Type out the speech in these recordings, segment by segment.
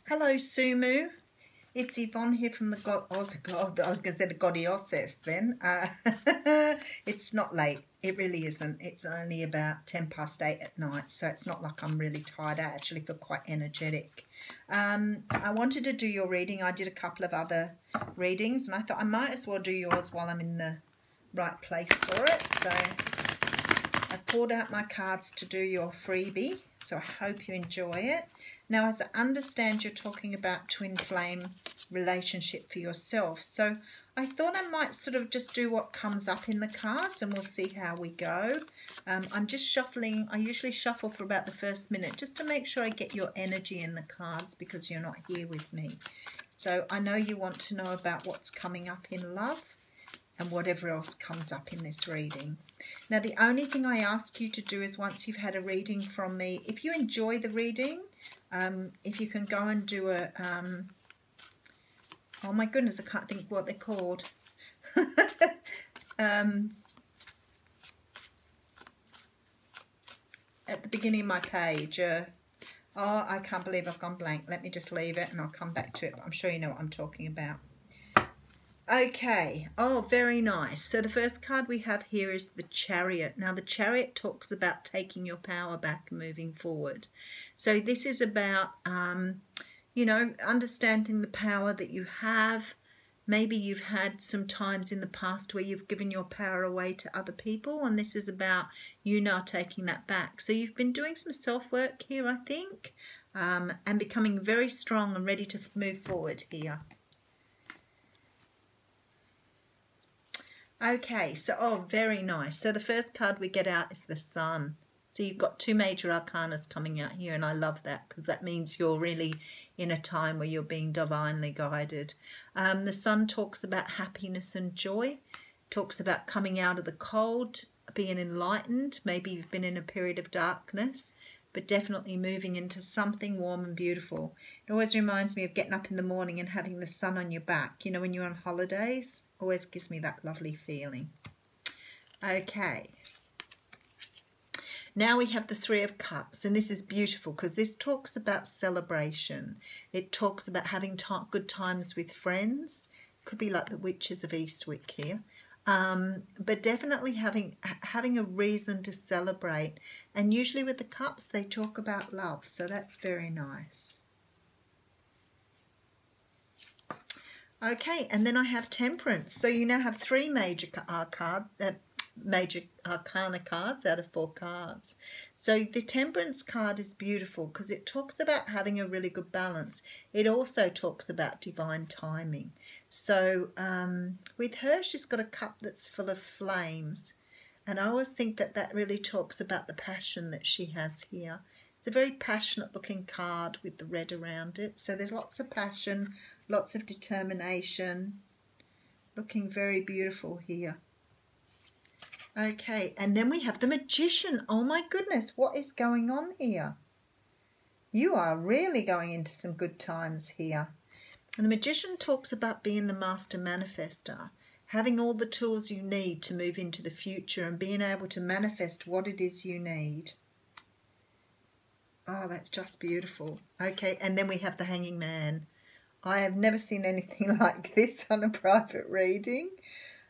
Hello, Sumu. It's Yvonne here from the I was going to say the Godiosis then. It's not late. It really isn't. It's only about 8:10 at night, so it's not like I'm really tired. I actually feel quite energetic. I wanted to do your reading. I did a couple of other readings, and I thought I might as well do yours while I'm in the right place for it. So I've pulled out my cards to do your freebie, so I hope you enjoy it. Now, as I understand, you're talking about twin flame relationship for yourself. So I thought I might sort of just do what comes up in the cards and we'll see how we go. I'm just shuffling. I usually shuffle for about the first minute just to make sure I get your energy in the cards because you're not here with me. So I know you want to know about what's coming up in love and whatever else comes up in this reading. Now, the only thing I ask you to do is once you've had a reading from me, if you enjoy the reading, if you can go and do a, oh my goodness, I can't think what they're called. At the beginning of my page, oh, I can't believe I've gone blank. Let me just leave it and I'll come back to it. But I'm sure you know what I'm talking about. Okay, oh, very nice. So the first card we have here is the Chariot. Now the Chariot talks about taking your power back and moving forward. So this is about, you know, understanding the power that you have. Maybe you've had some times in the past where you've given your power away to other people, and this is about you now taking that back. So you've been doing some self-work here, I think, and becoming very strong and ready to move forward here. Okay, so, oh, very nice. So the first card we get out is the Sun. So you've got two major arcanas coming out here, and I love that because that means you're really in a time where you're being divinely guided. The Sun talks about happiness and joy, talks about coming out of the cold, being enlightened. Maybe you've been in a period of darkness, but definitely moving into something warm and beautiful. It always reminds me of getting up in the morning and having the sun on your back. You know, when you're on holidays, always gives me that lovely feeling. Okay. Now we have the Three of Cups, and this is beautiful because this talks about celebration. It talks about having good times with friends. Could be like the Witches of Eastwick here. But definitely having a reason to celebrate. And usually with the cups, they talk about love. So that's very nice. Okay, and then I have Temperance. So you now have three major arcana cards out of 4 cards. So the Temperance card is beautiful because it talks about having a really good balance. It also talks about divine timing. So with her, she's got a cup that's full of flames. And I always think that that really talks about the passion that she has here. It's a very passionate looking card with the red around it. So there's lots of passion, lots of determination. Looking very beautiful here. Okay, and then we have the Magician. Oh my goodness, what is going on here? You are really going into some good times here. And the Magician talks about being the master manifester, having all the tools you need to move into the future and being able to manifest what it is you need. Oh, that's just beautiful. Okay, and then we have the Hanging Man. I have never seen anything like this on a private reading.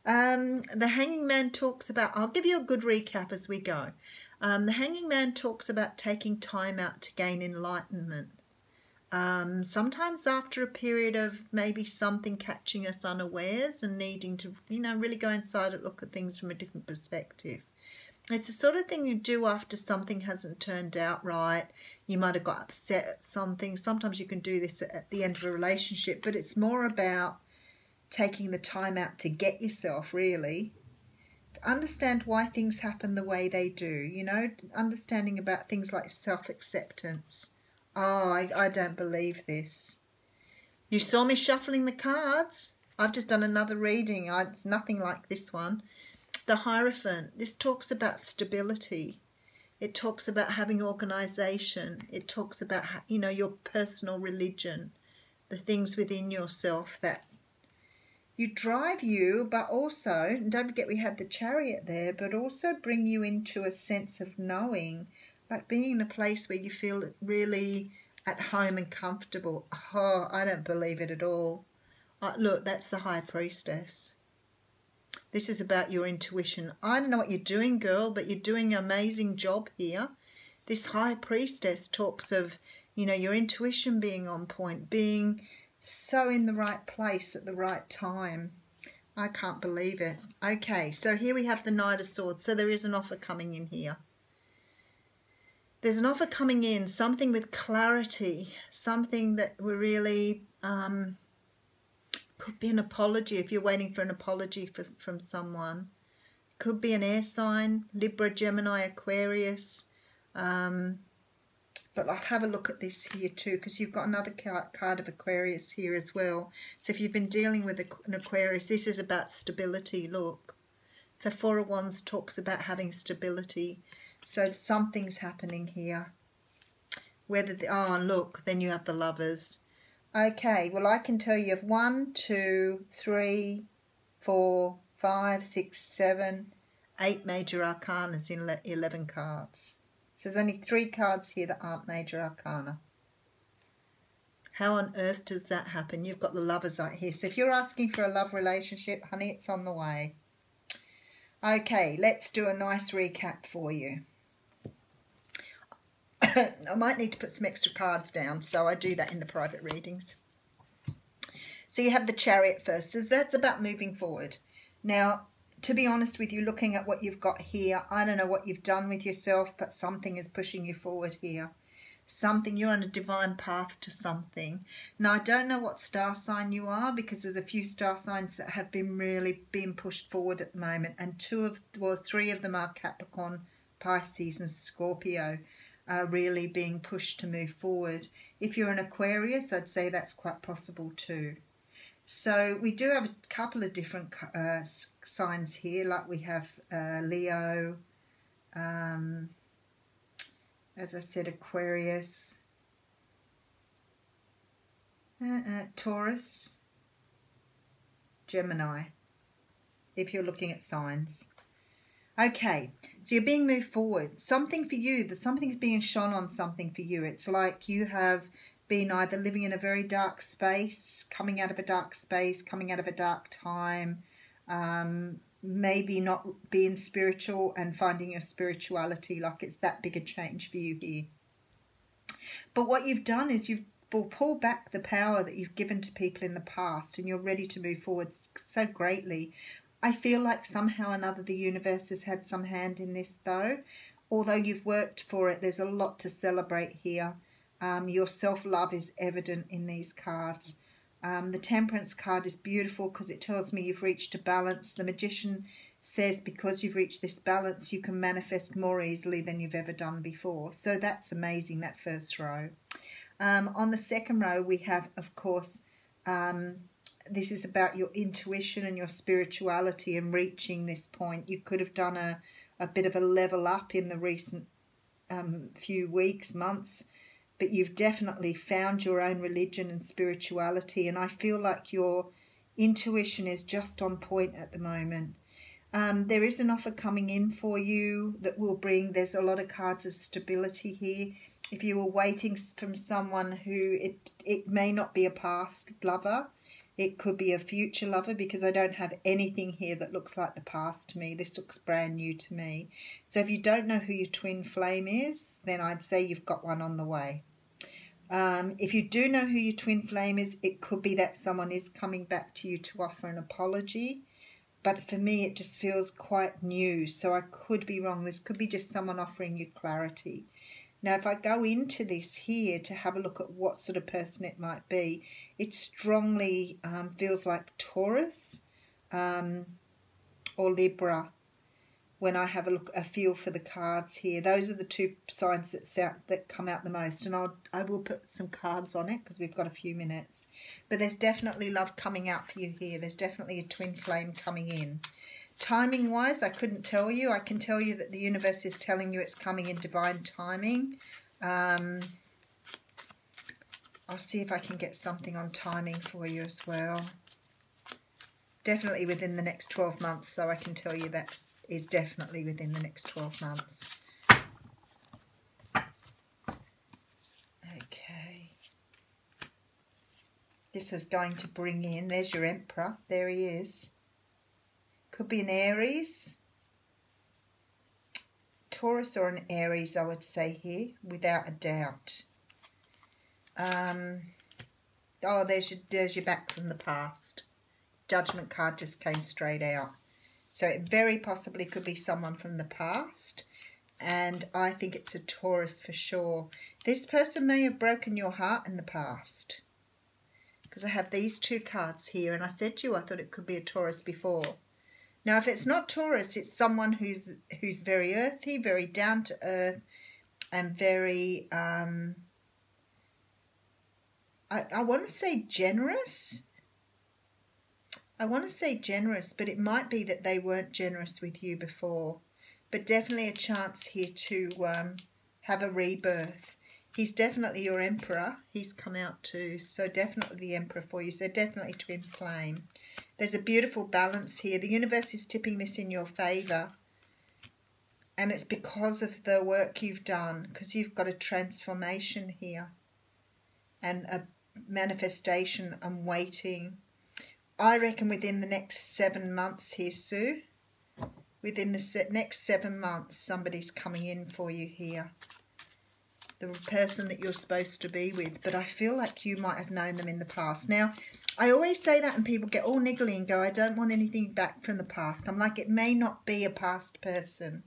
The Hanging Man talks about, I'll give you a good recap as we go. The Hanging Man talks about taking time out to gain enlightenment. Sometimes after a period of maybe something catching us unawares and needing to, you know, really go inside and look at things from a different perspective. It's the sort of thing you do after something hasn't turned out right. You might have got upset at something. Sometimes you can do this at the end of a relationship, but it's more about taking the time out to get yourself, really, to understand why things happen the way they do, you know, understanding about things like self-acceptance. Oh, I don't believe this. You saw me shuffling the cards. I've just done another reading. It's nothing like this one. The Hierophant. This talks about stability. It talks about having organisation. It talks about, you know, your personal religion, the things within yourself that you drive you, but also, and don't forget we had the Chariot there, but also bring you into a sense of knowing, like being in a place where you feel really at home and comfortable. Oh, I don't believe it at all. Look, that's the High Priestess. This is about your intuition. I don't know what you're doing, girl, but you're doing an amazing job here. This High Priestess talks of, you know, your intuition being on point, being so in the right place at the right time. I can't believe it. Okay, so here we have the Knight of Swords. So there is an offer coming in here. There's an offer coming in, something with clarity, something that we're really, could be an apology if you're waiting for an apology from someone. Could be an air sign, Libra, Gemini, Aquarius. But I'll have a look at this here too, because you've got another card of Aquarius here as well. So if you've been dealing with an Aquarius, this is about stability, look. So Four of Wands talks about having stability. So something's happening here. Oh, look, then you have the Lovers. Okay, well, I can tell you of 1, 2, 3, 4, 5, 6, 7, 8 major arcanas in 11 cards. So there's only 3 cards here that aren't major arcana. How on earth does that happen? You've got the Lovers right here. So if you're asking for a love relationship, honey, it's on the way. Okay, let's do a nice recap for you. I might need to put some extra cards down, so I do that in the private readings. So you have the Chariot first. So that's about moving forward. Now, to be honest with you, looking at what you've got here, I don't know what you've done with yourself, but something is pushing you forward here. Something, you're on a divine path to something. Now, I don't know what star sign you are, because there's a few star signs that have been really being pushed forward at the moment, and 3 of them are Capricorn, Pisces and Scorpio, are really being pushed to move forward. If you're an Aquarius, I'd say that's quite possible too. So we do have a couple of different signs here, like we have Leo, as I said, Aquarius, Taurus, Gemini, if you're looking at signs. Okay, so you're being moved forward. Something for you, something's being shone on something for you. It's like you have been either living in a very dark space, coming out of a dark space, coming out of a dark time, maybe not being spiritual and finding your spirituality, like it's that big a change for you here. But what you've done is you've pulled back the power that you've given to people in the past, and you're ready to move forward so greatly. I feel like somehow or another the universe has had some hand in this though. Although you've worked for it, there's a lot to celebrate here. Your self-love is evident in these cards. The Temperance card is beautiful because it tells me you've reached a balance. The Magician says because you've reached this balance, you can manifest more easily than you've ever done before. So that's amazing, that first row. On the second row, we have, of course, this is about your intuition and your spirituality and reaching this point. You could have done a bit of a level up in the recent few weeks, months, but you've definitely found your own religion and spirituality, and I feel like your intuition is just on point at the moment. There is an offer coming in for you that will bring, there's a lot of cards of stability here. If you were waiting from someone who, it may not be a past lover, it could be a future lover, because I don't have anything here that looks like the past to me. This looks brand new to me. So if you don't know who your twin flame is, then I'd say you've got one on the way. If you do know who your twin flame is, it could be that someone is coming back to you to offer an apology. But for me, it just feels quite new. So I could be wrong. This could be just someone offering you clarity. Now, if I go into this here to have a look at what sort of person it might be, it strongly feels like Taurus or Libra when I have a feel for the cards here. Those are the 2 signs that come out the most. And I will put some cards on it because we've got a few minutes. But there's definitely love coming out for you here. There's definitely a twin flame coming in. Timing wise, I couldn't tell you. I can tell you that the universe is telling you it's coming in divine timing. I'll see if I can get something on timing for you as well. Definitely within the next 12 months, so I can tell you that is definitely within the next 12 months. Okay. this is going to bring in. There's your Emperor. There he is. Could be an Aries. Taurus or an Aries, I would say here, without a doubt. Oh, there's your back from the past. Judgment card just came straight out. So it very possibly could be someone from the past. And I think it's a Taurus for sure. This person may have broken your heart in the past. Because I have these two cards here. And I said to you I thought it could be a Taurus before. Now, if it's not Taurus, it's someone who's very earthy, very down to earth, and very, I want to say generous. I want to say generous, but it might be that they weren't generous with you before. But definitely a chance here to have a rebirth. He's definitely your Emperor. He's come out too, so definitely the Emperor for you. So definitely twin flame. There's a beautiful balance here. The universe is tipping this in your favour. And it's because of the work you've done, because you've got a transformation here and a manifestation and waiting. I reckon within the next 7 months here, Sue, within the next 7 months, somebody's coming in for you here. The person that you're supposed to be with. But I feel like you might have known them in the past. Now, I always say that and people get all niggly and go, I don't want anything back from the past. I'm like, it may not be a past person.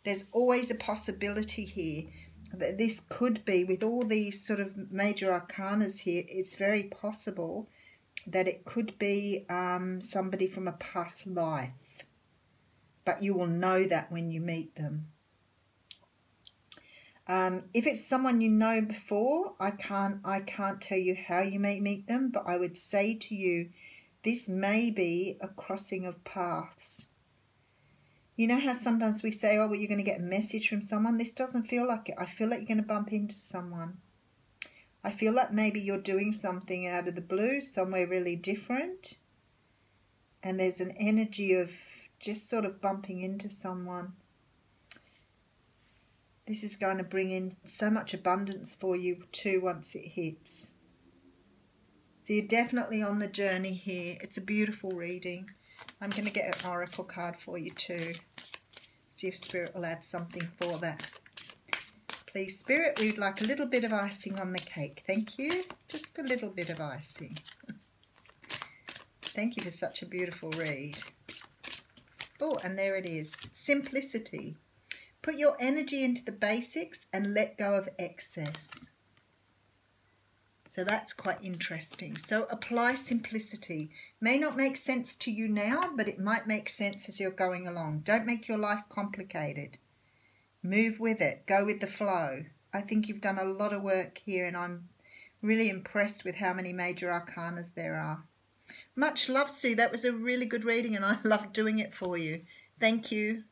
There's always a possibility here that this could be, with all these sort of major arcanas here, it's very possible that it could be somebody from a past life. But you will know that when you meet them. If it's someone you know before, I can't tell you how you may meet them, but I would say to you, this may be a crossing of paths. You know how sometimes we say, oh, well, you're going to get a message from someone? This doesn't feel like it. I feel like you're going to bump into someone. I feel like maybe you're doing something out of the blue, somewhere really different. And there's an energy of just sort of bumping into someone. This is going to bring in so much abundance for you too once it hits. So you're definitely on the journey here. It's a beautiful reading. I'm going to get an oracle card for you too. See if Spirit will add something for that. Please, Spirit, we'd like a little bit of icing on the cake. Thank you. Just a little bit of icing. Thank you for such a beautiful read. Oh, and there it is. Simplicity. Put your energy into the basics and let go of excess. So that's quite interesting. So apply simplicity. May not make sense to you now, but it might make sense as you're going along. Don't make your life complicated. Move with it. Go with the flow. I think you've done a lot of work here, and I'm really impressed with how many major arcanas there are. Much love, Sue. That was a really good reading, and I loved doing it for you. Thank you.